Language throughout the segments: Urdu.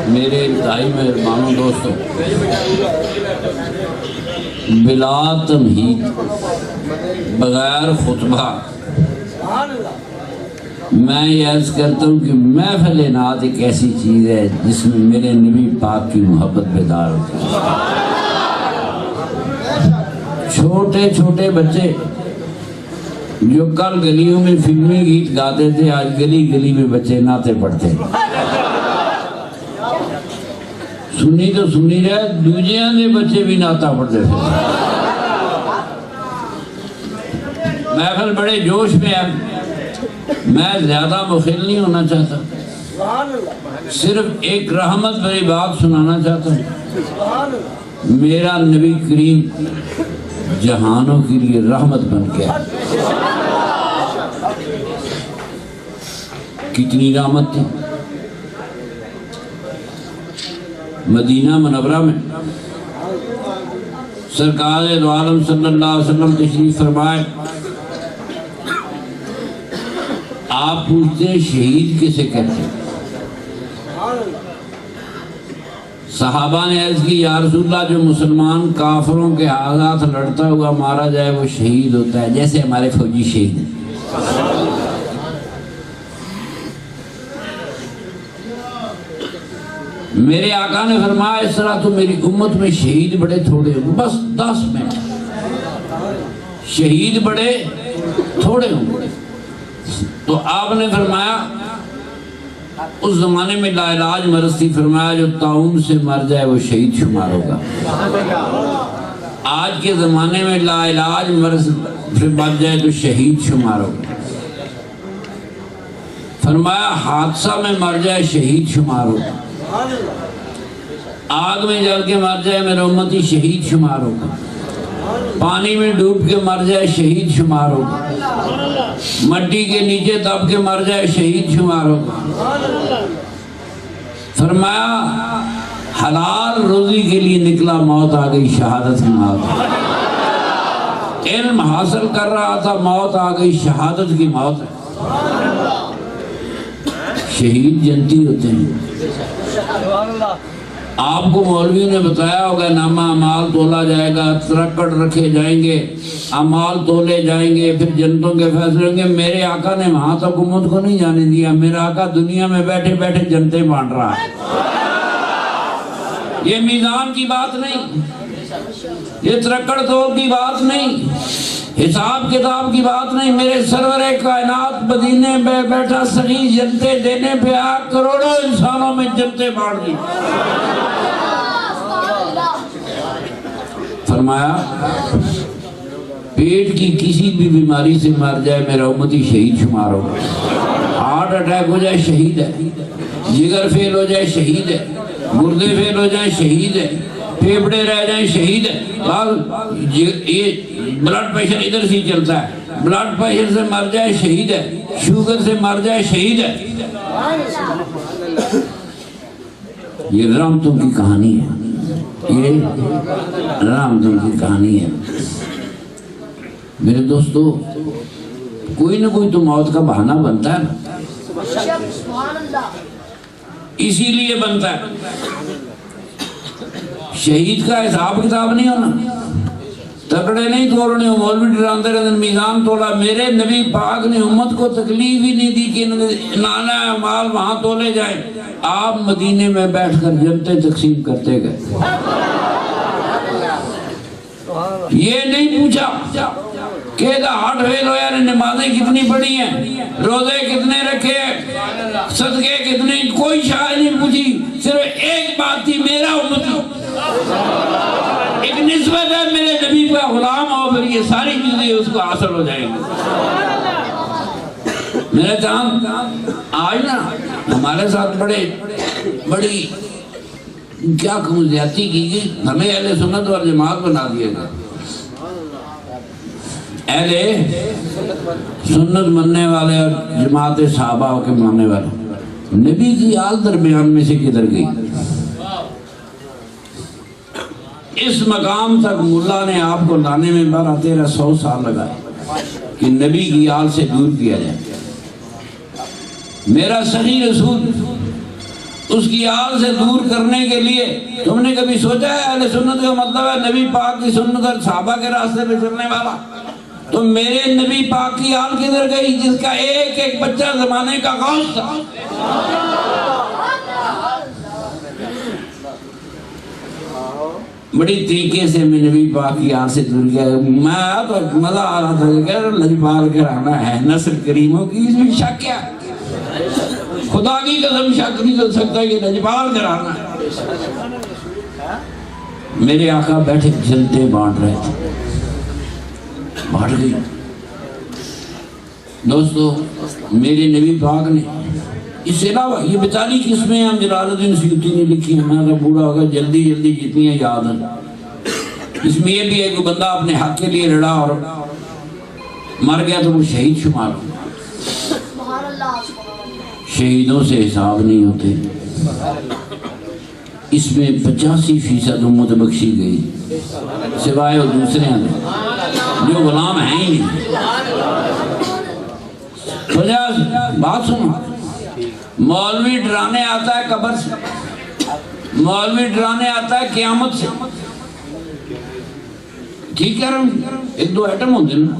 میرے انتہائی مہربانوں دوستوں، بلا تمہید بغیر خطبہ میں یہ عرض کرتا ہوں کہ محفل نعت ایک ایسی چیز ہے جس میں میرے نبی پاک کی محبت بیدار ہوتی ہے۔ چھوٹے چھوٹے بچے جو کل گلیوں میں فلمی گیت گاتے تھے، آج گلی گلی میں بچے نعتیں پڑھتے ہیں۔ سنی تو سنی رہے، دوجیاں دے بچے بھی نعتیں پڑھتے تھے۔ محفل بڑے جوش میں ہے، میں زیادہ مخل نہیں ہونا چاہتا، صرف ایک رحمت بھری بات سنانا چاہتا ہوں۔ میرا نبی کریم جہانوں کے لیے رحمت بن گیا۔ کتنی رحمت تھی۔ مدینہ منورہ میں سرکار دو عالم صلی اللہ علیہ وسلم تشریف فرمائے۔ آپ پوچھتے ہیں شہید کسے کہتے ہیں؟ صحابہ نے عرض کی یا رسول اللہ جو مسلمان کافروں کے ہاتھ لڑتا ہوا مارا جائے وہ شہید ہوتا ہے، جیسے ہمارے فوجی شہید ہیں۔ میرے آقا نے فرمایا اس طرح تو میری امت میں شہید بڑے تھوڑے ہوں گے، بس 10 منٹ شہید بڑے تھوڑے ہوں گے۔ تو آپ نے فرمایا اس زمانے میں لا علاج مرض تھی، فرمایا جو طاعون سے مر جائے وہ شہید شمار ہوگا۔ آج کے زمانے میں لا علاج مرض سے مر جائے تو شہید شمار ہوگا۔ فرمایا حادثہ میں مر جائے شہید شمار ہوگا، آگ میں جل کے مر جائے میرا امتی شہید شمار ہوگا، پانی میں ڈوب کے مر جائے شہید شمار ہوگا، مٹی کے نیچے دب کے مر جائے شہید شمار ہوگا۔ فرمایا حلال روزی کے لیے نکلا موت آ گئی شہادت کی موت، علم حاصل کر رہا تھا موت آ گئی شہادت کی موت ہے۔ شہید جنتی ہوتے ہیں۔ آپ کو مولوی نے بتایا ہوگا نامہ اعمال تولا جائے گا، ترکڑ رکھے جائیں گے، اعمال تولے جائیں گے، پھر جنتوں کے فیصلے ہوں گے۔ میرے آقا نے وہاں تک امت کو نہیں جانے دیا، میرا آقا دنیا میں بیٹھے بیٹھے جنتیں بانٹ رہا ہے۔ یہ میزان کی بات نہیں، یہ ترکڑ تول کی بات نہیں، حساب کتاب کی بات نہیں۔ میرے سرور کائنات مدینے میں بیٹھا صحیح جنتیں دینے پہ آ کروڑوں انسانوں میں جنتیں بانٹ دی۔ فرمایا پیٹ کی کسی بھی بیماری سے مر جائے میرا امتی شہید شمار ہوگا۔ ہارٹ اٹیک ہو جائے شہید ہے، جگر فیل ہو جائے شہید ہے، گردے فیل ہو جائیں شہید ہے، پھیپڑے رہ جائیں شہید ہے۔ یہ بلڈ پریشر ادھر سے چلتا ہے، بلڈ پریشر سے مر جائے شہید ہے، شوگر سے مر جائے شہید ہے۔ یہ رحمتوں کی کہانی ہے، یہ رحمتوں کی کہانی ہے۔ میرے دوستو کوئی نہ کوئی تو موت کا بہانہ بنتا ہے نا، اسی لیے بنتا ہے۔ شہید کا حساب کتاب نہیں ہونا، تکڑے نہیں توڑنے، مولوی ڈراندے رہتے میزان توڑا۔ میرے نبی پاک نے امت کو تکلیف ہی نہیں دی کہ نانا اعمال وہاں تولے جائیں۔ آپ مدینے میں بیٹھ کر جنتیں تقسیم کرتے گئے۔ یہ نہیں پوچھا کہ ہارٹ فیل ہو یار نمازیں کتنی پڑھی ہیں، روزے کتنے رکھے ہیں، صدقے کتنے، کوئی شاید نہیں پوچھی۔ صرف ایک بات تھی، میرا امتی ایک نسبت ہے میرے نبی کا غلام ہو، پھر یہ ساری چیزیں اس کو حاصل ہو جائیں گی۔ میرے چاند آج نا ہمارے ساتھ بڑی کیا کہوں زیادتی کی گئی، ہمیں اہل سنت اور جماعت بنا دیا گیا۔ اہل سنت مننے والے اور جماعت صحابہ کے ماننے والے، نبی کی آل درمیان میں سے کدھر گئی؟ اس مقام تک ملا نے آپ کو لانے میں 1200-1300 سال لگائے کہ نبی کی آل سے دور کیا جائے۔ میرا صحیح رسول اس کی آل سے دور کرنے کے لیے تم نے کبھی سوچا ہے اہل سنت کا مطلب ہے نبی پاک کی سنت اور صحابہ کے راستے پہ چلنے والا؟ تو میرے نبی پاک کی آل کدھر گئی جس کا ایک ایک بچہ زمانے کا غوث تھا؟ بڑی طریقے سے میں نبی پاک کی آل سے دور گیا، میں تو مزہ آ رہا تھا کہ لجپال کرانا ہے نسل کریموں کی، اس میں شک کیا؟ خدا کی قسم شک نہیں کر سکتا کہ لجپال کرانا ہے۔ میرے آقا بیٹھے جلتے بانٹ رہے تھے، بانٹ گئی۔ دوستو میرے نبی پاک نے اس سے علاوہ یہ 42 قسمیں ہم جلال الدین سیوطی نے لکھی ہیں، میں تو بوڑھا ہوگا جلدی جلدی جتنی ہیں یاد ہیں۔ اس میں یہ بھی ہے کہ بندہ اپنے حق کے لیے لڑا اور مر گیا تو وہ شہید شمار ہو۔ شہیدوں سے حساب نہیں ہوتے۔ اس میں 85% امت بخشی گئی سوائے وہ دوسرے ہیں جو غلام ہیں ہی نہیں۔ بات سنو، مولوی ڈرانے آتا ہے قبر سے، مولوی ڈرانے آتا ہے قیامت سے، ٹھیک ہے؟ ایک دو ایٹم ہوتے ہیں نا،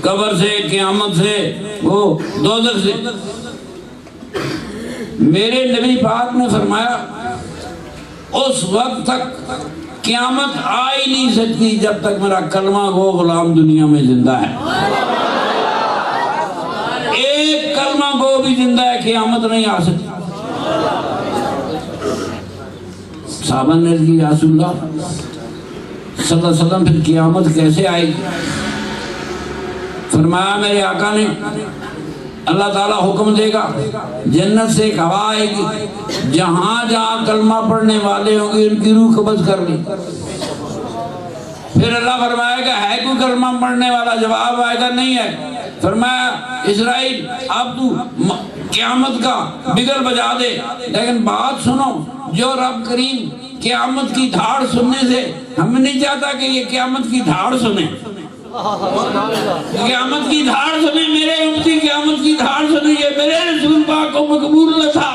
قبر سے، قیامت سے، وہ دوزخ سے۔ میرے نبی پاک نے فرمایا اس وقت تک قیامت آ ہی نہیں سکتی جب تک میرا کلمہ گو غلام دنیا میں زندہ ہے۔ ایک کلمہ گو بھی زندہ ہے، قیامت نہیں آ سکتی۔ صحابہ نے عرض کی یا رسول اللہ صلی اللہ علیہ وسلم پھر قیامت کیسے آئے گی؟ فرمایا میرے آقا نے اللہ تعالیٰ حکم دے گا جنت سے ایک ہوا آئے گی، جہاں جہاں کلمہ پڑھنے والے ہوں گے ان کی روح قبض کر لی۔ پھر اللہ فرمائے گا ہے کوئی کلمہ پڑھنے والا؟ جواب آئے گا نہیں ہے۔ فرمایا اسرائیل اب تو قیامت کا بگل بجا دے، لیکن بات سنو، جو رب کریم قیامت کی دھاڑ سننے سے ہم نہیں چاہتا کہ یہ قیامت کی دھاڑ سنیں، قیامت کی دھاڑ سنیں، میرے امتی قیامت کی دھاڑ سنیں، یہ میرے رسول پاک کو مقبول نہ تھا۔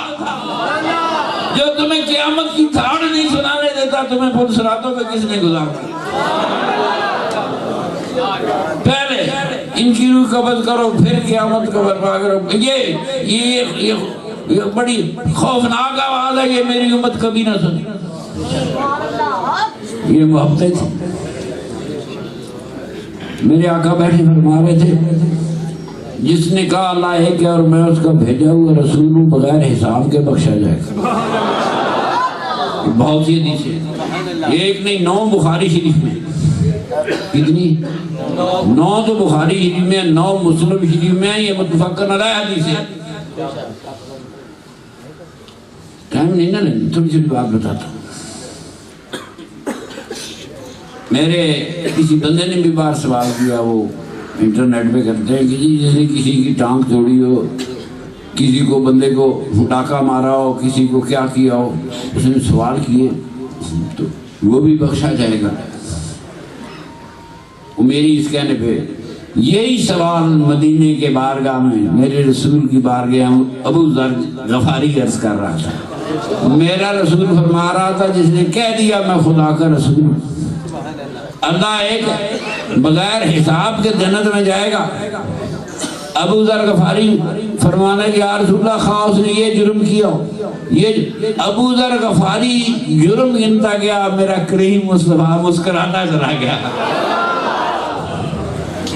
جو تمہیں قیامت کی دھاڑ نہیں سنانے دیتا تمہیں پل صراطوں پہ کس نے گزارا؟ پہلے ان کی روح قبض کرو پھر قیامت کو برپا کرو۔ یہ بڑی خوفناک آواز ہے، یہ میری امت کبھی نہ سنی۔ یہ محبتیں تھی۔ میرے آقا بیٹھے فرما رہے تھے جس نے کہا اللہ ایک ہے اور میں اس کا بھیجا ہوا رسول ہوں، بغیر حساب کے بخشا جائے گا۔ بہت سی حدیثیں، ایک نہیں 9 بخاری شریف میں، کتنی 9 تو بخاری شریف میں، 9 مسلم شریف میں، یہ متفقن علیہ حدیثیں۔ ٹائم نہیں نہ لگے، تھوڑی سی بات بتاتا ہوں۔ میرے کسی بندے نے بھی بار سوال کیا، وہ انٹرنیٹ پہ کرتے ہیں کہ جی جیسے کسی کی ٹانگ توڑی ہو، کسی کو بندے کو ڈاکہ مارا ہو، کسی کو کیا کیا ہو، اس نے سوال کیے تو وہ بھی بخشا جائے گا۔ میری اس کہنے پہ یہی سوال مدینے کے بارگاہ میں میرے رسول کی بارگاہ میں ابو ذر غفاری عرض کر رہا تھا۔ میرا رسول فرما رہا تھا جس نے کہہ دیا میں خدا کا رسول ہوں، اللہ ایک بغیر حساب کے جنت میں جائے گا۔ ابو ذر غفاری فرمانے کہ یا رسول اللہ خواہ اس نے یہ جرم کیا ہو، یہ ابو ذر غفاری جرم گنتا گیا، میرا کریم مصطفیٰ مسکراتا چلا گیا۔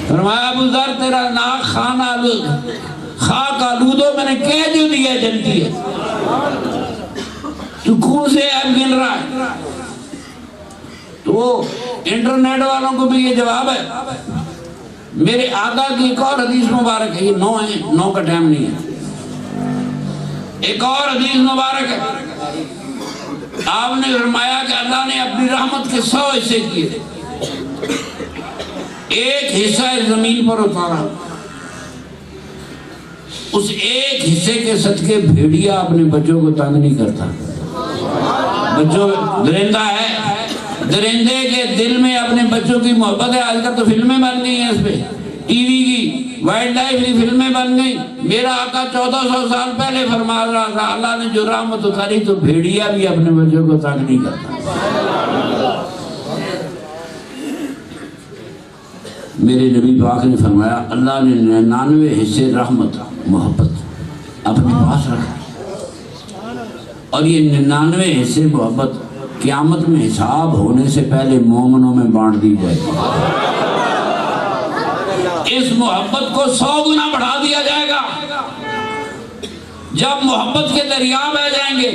فرمایا ابو ذر تیرا ناک خاک آلودو میں نے کہہ جو دیا جنتی ہے، تو کون سے عیب گن رہا ہے؟ تو انٹرنیٹ والوں کو بھی یہ جواب ہے۔ میرے آقا کی ایک اور حدیث مبارک ہے، یہ 9 ہیں، 9 کا ٹائم نہیں ہے۔ ایک اور حدیث مبارک ہے، آپ نے فرمایا کہ اللہ نے اپنی رحمت کے 100 حصے کیے، ایک حصہ زمین پر اتارا، اس ایک حصے کے صدقے بھیڑیا اپنے بچوں کو تنگ نہیں کرتا۔ بچوں درندہ ہے، درندے کے دل میں اپنے بچوں کی محبت ہے۔ آج کل تو فلمیں بن گئی ہیں اس پہ، ٹی وی کی وائلڈ لائف کی فلمیں بن گئی. میرا آقا 1400 سال پہلے فرما رہا تھا اللہ نے جو رحمت اتاری تو بھیڑیا بھی اپنے بچوں کو تنگ نہیں کرتا. میرے نبی پاک نے فرمایا اللہ نے 99 حصے رحمت محبت اپنے پاس رکھا اور یہ 99 حصے محبت قیامت میں حساب ہونے سے پہلے مومنوں میں بانٹ دی جائے گی. اس محبت کو 100 گنا بڑھا دیا جائے گا. جب محبت کے دریا بہ جائیں گے,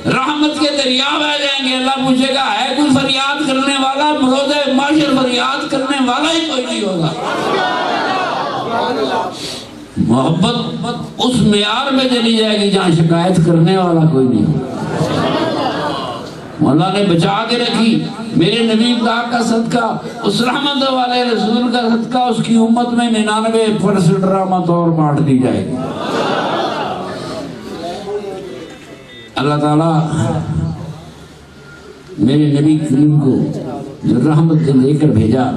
رحمت کے دریا بہ جائیں گے, اللہ پوچھے گا ہے کوئی فریاد کرنے والا؟ بروز محشر فریاد کرنے والا ہی کوئی نہیں ہوگا. محبت اس معیار میں چلی جائے گی جہاں شکایت کرنے والا کوئی نہیں ہوگا. اللہ نے بچا کے رکھی. میرے نبی پاک کا صدقہ, اس رحمت والے رسول کا صدقہ, اس کی امت میں 99% رحمت اور بانٹ دی جائے گی. اللہ تعالیٰ میرے نبی کریم کو جو رحمت لے کر بھیجا,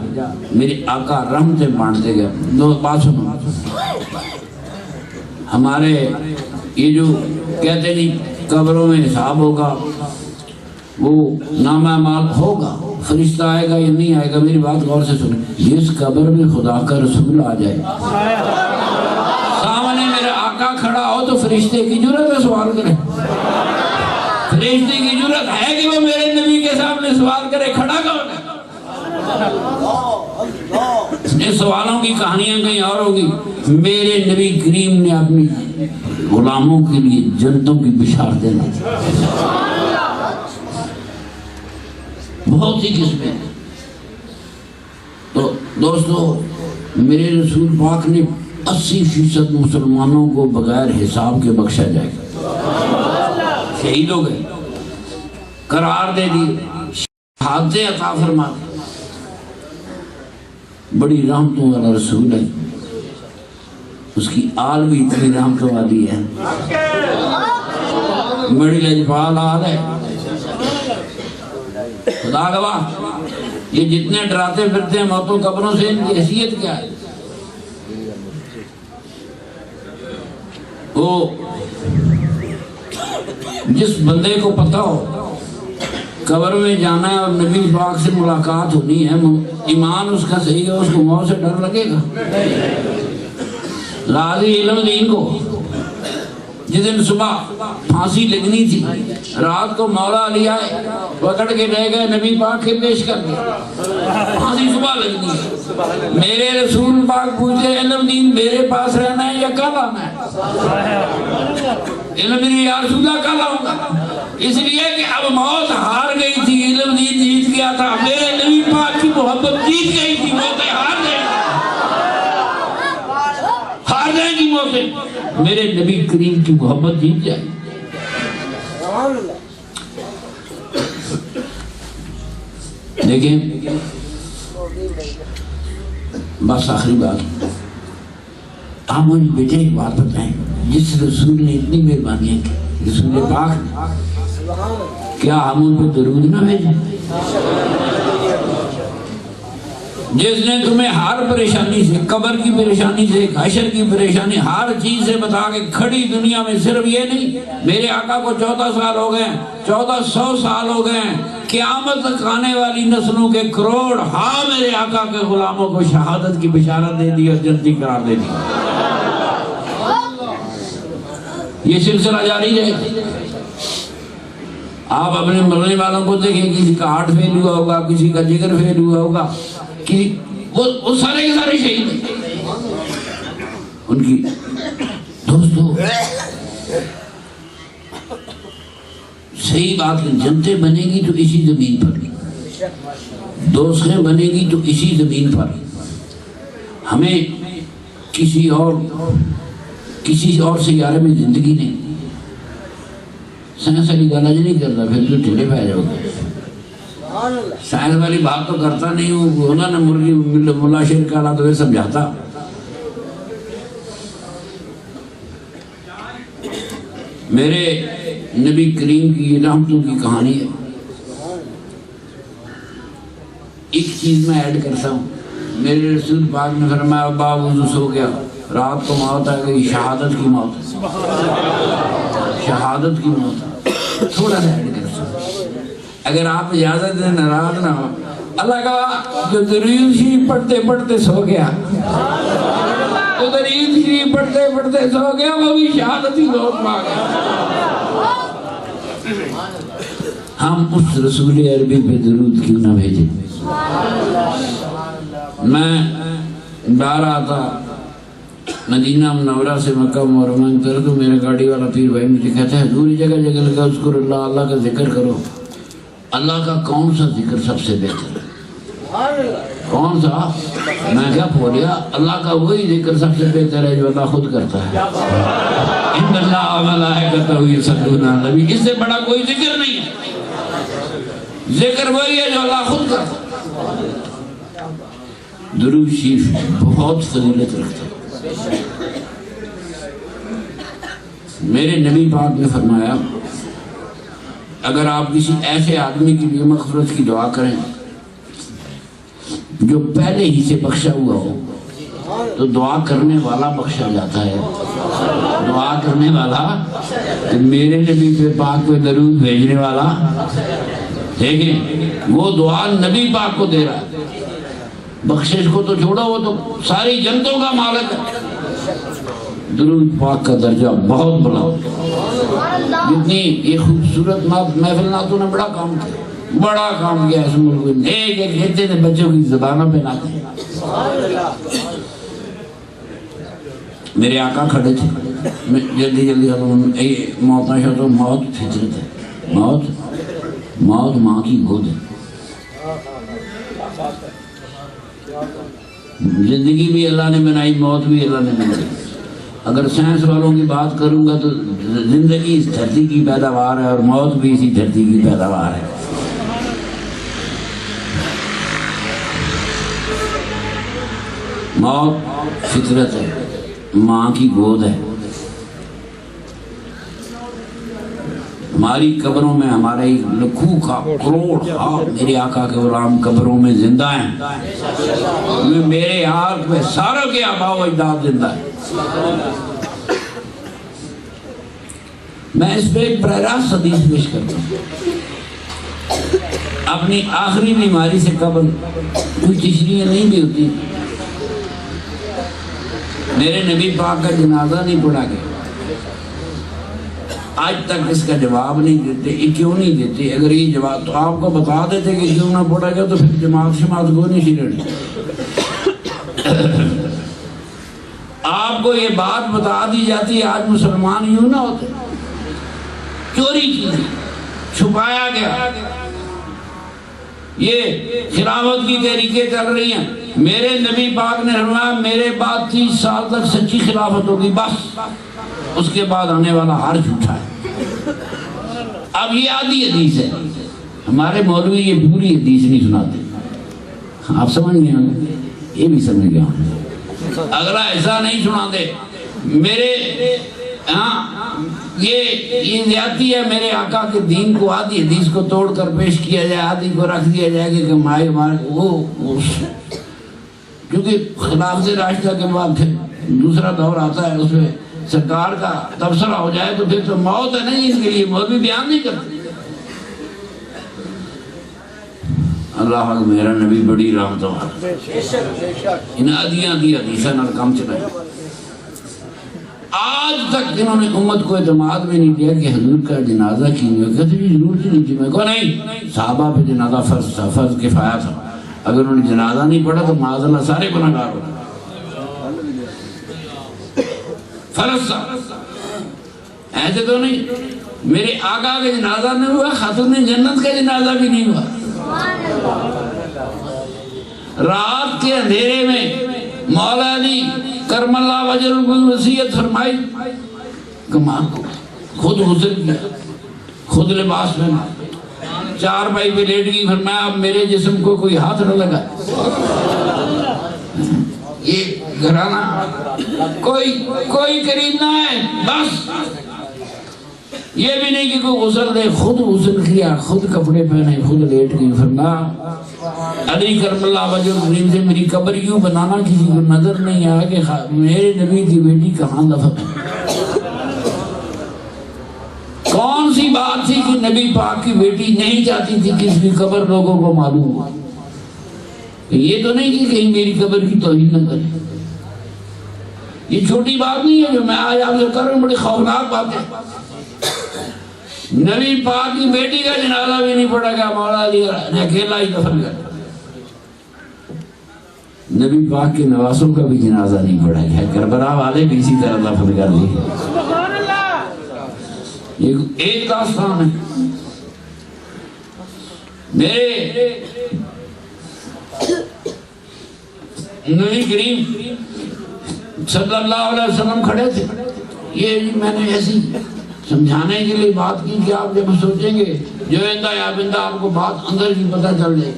میرے آقا رحمتیں بانٹتے گئے. دو بات سنو, ہمارے یہ جو کہتے نہیں قبروں میں حساب ہوگا, وہ نامہ اعمال ہوگا, فرشتہ آئے گا یا نہیں آئے گا, میری بات غور سے سنیں. جس قبر میں خدا کا رسول آ جائے سامنے میرا آقا کھڑا ہو تو فرشتے کی جرت ہے سوال کرے؟ فرشتے کی جرت ہے کہ وہ میرے نبی کے سامنے سوال کرے کھڑا کون ہے؟ اس سوالوں کی کہانیاں کہیں اور ہوگی. میرے نبی کریم نے اپنی غلاموں کے لیے جنتوں کی بشارتیں دی, بہت سی قسمیں. تو دوستو میرے رسول پاک نے 80% مسلمانوں کو بغیر حساب کے بخشا جائے گا. شہید ہو گئے, قرار دے دی, شہادتیں عطا فرما دی. بڑی رحمتوں والا رسول ہے, اس کی آل بھی اتنی رحمتوں والی ہے, بڑی لجپال آل ہے. خدا گواہ یہ جتنے ڈراتے پھرتے ہیں موتوں قبروں سے, ان کی حیثیت کیا ہے؟ وہ جس بندے کو پتہ ہو قبر میں جانا ہے اور نبی پاک سے ملاقات ہونی ہے, ایمان اس کا صحیح ہے, اس کو موت سے ڈر لگے گا؟ راضی علم دین کو جس دن صبح پھانسی لگنی تھی, رات کو مولا علی آئے, پکڑ کے لے گئے, نبی پاک کے پیش کر دیا, پھانسی صبح لگنی ہے. میرے رسول پاک پوچھے علم دین میرے پاس رہنا ہے یا کل آنا ہے؟ علم دین یا رسول اللہ کل آؤں گا, اس لیے کہ اب موت ہار گئی تھی, علم دین جیت گیا تھا. میرے نبی پاک کی محبت جیت گئی تھی, موتیں ہار گئی, ہار جائیں گی موتیں. میرے نبی کریم کی محبت جیت جائے. دیکھیں بس آخری بات, آپ مجھے بیٹے ایک بات بتائیں, جس رسول نے اتنی مہربانیاں کی, رسول پاک, کیا ہم ان پہ درود نہ بھیجیں؟ جس نے تمہیں ہر پریشانی سے, قبر کی پریشانی سے, حشر کی پریشانی, ہر چیز سے بتا کے کھڑی دنیا میں. صرف یہ نہیں, میرے آقا کو 14 سال ہو گئے, 1400 سال ہو گئے, قیامت تک آنے والی نسلوں کے کروڑ ہاں میرے آقا کے غلاموں کو شہادت کی بشارت دے دی اور جنتی قرار دے دی. یہ سلسلہ جاری ہے. آپ اپنے مرنے والوں کو دیکھیں, کسی کا ہارٹ فیل ہوا ہوگا, کسی کا جگر فیل ہوا ہوگا, وہ سارے کے سارے شہید ہیں. ان کی دوستو صحیح بات ہے, جنتیں بنے گی تو اسی زمین پر, دوستیں بنے گی تو اسی زمین پر. ہمیں کسی اور سیارے میں زندگی نہیں. سائنس والی گالا نہیں کرتا, پھر تو ٹھیلے پہ جاؤ گے. سائنس والی بات تو کرتا نہیں ہوں, ہونا نا مرغی ملا شیر کالا تو یہ سمجھاتا. میرے نبی کریم کی رحمتوں کی کہانی ہے. ایک چیز میں ایڈ کرتا ہوں, میرے رسول پاک نے فرمایا باب وضو سو گیا, رات کو موت آ گئی، شہادت کی موت، شہادت کی موت، تھوڑا سا ایڈ کر سکتے اگر آپ اجازت دیں، ناراض نہ ہو۔ اللہ کا جو درود شریف پڑھتے پڑھتے سو گیا، جو درود شریف پڑھتے پڑھتے سو گیا، وہ بھی شہادت ہی موت پا گیا۔ ہم اس رسول عربی پہ درود کیوں نہ بھیجیں؟ میں جا رہا تھا مدینہ منورہ سے مکہ معظمہ کی طرف، تو میرا گاڑی والا پیر بھائی مجھے کہتا ہے حضور جگہ جگہ لگا اذکر اللہ، اللہ کا ذکر کرو۔ اللہ کا کون سا ذکر سب سے بہتر ہے؟ کون سا؟ میں کیا بولیا، اللہ کا وہی ذکر سب سے بہتر ہے جو اللہ خود کرتا ہے۔ ان اللہ و ملائکتہ یصلون علی النبی، اس سے بڑا کوئی ذکر نہیں ہے، ذکر وہی ہے جو اللہ خود کرتا ہے۔ درود شریف بہت فضیلت رکھتا ہے۔ میرے نبی پاک نے فرمایا اگر آپ کسی ایسے آدمی کے لیے مغفرت کی دعا کریں جو پہلے ہی سے بخشا ہوا ہو، تو دعا کرنے والا بخشا جاتا ہے۔ دعا کرنے والا، میرے نبی پہ پاک پہ درود بھیجنے والا، دیکھیں وہ دعا نبی پاک کو دے رہا ہے، بخشش کو تو چھوڑا، وہ تو ساری جنتوں کا مالک ہے۔ درود پاک کا درجہ بہت بڑا، جتنی یہ خوبصورت محفل نعتوں نے بڑا کام کیا، بڑا کام کیا اس ملک میں، ایک ایک کہتے تھے بچوں کی زبانوں پہ نعتیں۔ میرے آقا کھڑے تھے، میں جلدی جلدی موت نہ شو، تو موت فطرت ہے، موت ماں کی گود ہے۔ زندگی بھی اللہ نے بنائی، موت بھی اللہ نے بنائی۔ اگر سائنس والوں کی بات کروں گا تو زندگی اس دھرتی کی پیداوار ہے اور موت بھی اسی دھرتی کی پیداوار ہے۔ موت فطرت ہے، ماں کی گود ہے۔ ہماری قبروں میں ہمارے لکھوں کا کروڑ میرے آقا کے غلام قبروں میں زندہ ہیں، میرے آنکھ میں ساروں کے آباء و اجداد زندہ ہیں۔ میں اس پہ ایک براہ راست حدیث پیش کرتا ہوں۔ اپنی آخری بیماری سے قبل کوئی تشریح نہیں بھی ہوتی، میرے نبی پاک کا جنازہ نہیں پڑھا گیا، آج تک اس کا جواب نہیں دیتے۔ یہ کیوں نہیں دیتے؟ اگر یہ جواب تو آپ کو بتا دیتے کہ کیوں نہ پڑھا گیا تو پھر جماعت شماعت کو نہیں شرڑی۔ آپ کو یہ بات بتا دی جاتی ہے، آج مسلمان یوں نہ ہوتے، چوری کی، چھپایا گیا، یہ خلافت کی تحریکیں چل رہی ہیں۔ میرے نبی پاک نے فرمایا میرے بعد 30 سال تک سچی خلافت ہوگی، بس اس کے بعد آنے والا ہر جھوٹا ہے۔ اب یہ آدھی حدیث ہے، ہمارے مولوی یہ پوری حدیث نہیں سناتے، آپ سمجھ نہیں آئے، یہ بھی سمجھ گیا اگلا ایسا نہیں سنا دے۔ میرے یہ زیادتی ہے، میرے آقا کے دین کو آدھی حدیث کو توڑ کر پیش کیا جائے، آدھی کو رکھ دیا جائے کہ ہمارے وہ کیونکہ خلافت راشدہ کے بعد پھر دوسرا دور آتا ہے، اس میں سرکار کا تبصرہ ہو جائے تو پھر تو موت ہے نہیں، اس کے لیے موت بھی بیان نہیں کرتے۔ اللہ حق میرا نبی بڑی رحمت والا، ان آدھیاں دی حدیثاں نال کام چلائے۔ آج تک انہوں نے امت کو اعتماد میں نہیں دیا کہ حضور کا جنازہ کیوں ہے، کہتے ہیں ضرورت نہیں تھی، میں کہا نہیں، صحابہ پہ جنازہ فرض تھا، فرض کفایہ تھا، اگر انہوں نے جنازہ نہیں پڑھا تو معاذ اللہ سارے گناہگار ہوتے، فرض تھا، ایسے تو نہیں۔ میرے آقا کا جنازہ نہیں ہوا، خاتون جنت کا جنازہ بھی نہیں ہوا۔ رات کے اندھیرے میں مولا علی کرم اللہ وجل کو وصیت فرمائی، کمال کو خود غسل کیا، خود لباس پہنا، چار بھائی پہ لیٹ گئی، فرمایا اب میرے جسم کو کوئی ہاتھ نہ لگا، یہ گھرانہ کوئی قریب نہ ہے، بس یہ بھی نہیں کہ کوئی غسل دے، خود غسل کیا، خود کپڑے پہنے، خود لیٹ گئی، فرمایا علی کرم اللہ وجہ کریم سے میری قبر یوں بنانا کسی کو نظر نہیں آیا کہ میرے نبی کی بیٹی کہاں دفن ہے۔ کون سی بات تھی کہ نبی پاک کی بیٹی نہیں چاہتی تھی کہ اس کی قبر لوگوں کو معلوم ہو؟ یہ تو نہیں کہ کہیں میری قبر کی توہین نہ کرے۔ یہ چھوٹی بات نہیں ہے جو میں آج آپ سے کر رہا ہوں، بڑی خوفناک بات ہے۔ نبی پاک کی بیٹی کا جنازہ بھی نہیں پڑا گیا، مولا علی نے اکیلا ہی دفن کر۔ نبی پاک کے نواسوں کا بھی جنازہ نہیں پڑا گیا، کربلا والے بھی اسی طرح دفن کر دیے۔ ایک داستان ہے میرے نبی کریم صلی اللہ علیہ وسلم کھڑے تھے۔ یہ میں نے ایسی سمجھانے کے لیے بات کی کہ آپ جب سوچیں گے جو اندہ یا بندہ آپ کو بات اندر کی پتہ چل جائے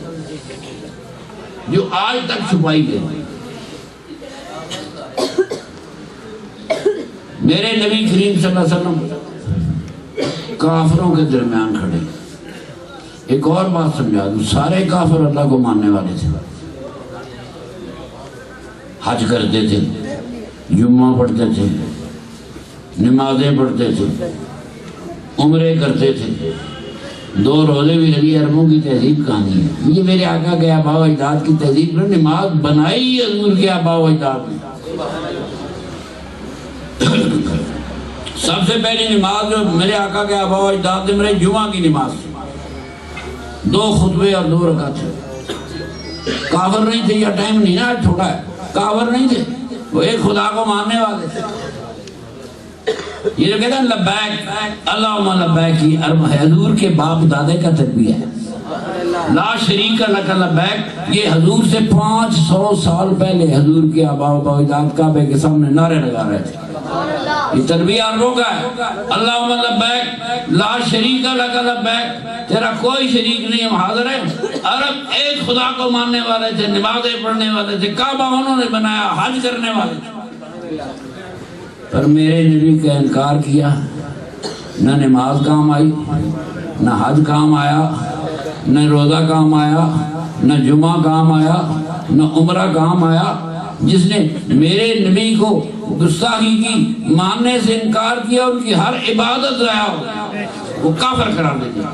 جو آج تک چھپائی گئی۔ میرے نبی کریم صلی اللہ علیہ وسلم کافروں کے درمیان کھڑے۔ ایک اور بات سمجھا دوں، سارے کافر اللہ کو ماننے والے تھے، حج کرتے تھے، جمعہ پڑھتے تھے، نمازیں پڑھتے تھے، عمرے کرتے تھے، 2 روزے بھی لگی۔ عربوں کی تہذیب کہانی ہے یہ، میرے آقا کے آباء و اجداد کی تہذیب نے نماز بنائی حضور کے آباء و اجداد نے۔ سب سے پہلی نماز جو میرے آقا کے آباء و اجداد نے، میرے جمعہ کی نماز، 2 خطبے اور 2 رکعت۔ کافر نہیں تھے، یا ٹائم نہیں نا چھوٹا ہے، کافر نہیں تھے، وہ ایک خدا کو ماننے والے تھے۔ یہ جو کہتے ہیں لبیک اللہم لبیک، یہ عرب ہے، حضور کے باپ دادے کا تربیہ ہے۔ لا شریک لک لبیک، یہ حضور سے 500 سال پہلے حضور کے آباء و اجداد کعبے کے سامنے نعرے لگا رہے تھے۔ یہ تربیہ عربوں کا ہے۔ اللہم لبیک لا شریک لک لبیک، تیرا کوئی شریک نہیں، ہم حاضر ہیں۔ عرب ایک خدا کو ماننے والے تھے، نمازیں پڑھنے والے تھے، کعبہ انہوں نے بنایا، حج کرنے والے تھے۔ پر میرے نبی کا انکار کیا، نہ نماز کام آئی، نہ حج کام آیا، نہ روزہ کام آیا، نہ جمعہ کام آیا، نہ عمرہ کام آیا۔ جس نے میرے نبی کو گستاخی کی، ماننے سے انکار کیا، ان کی ہر عبادت ضائع ہو، وہ کافر قرار دے دیا۔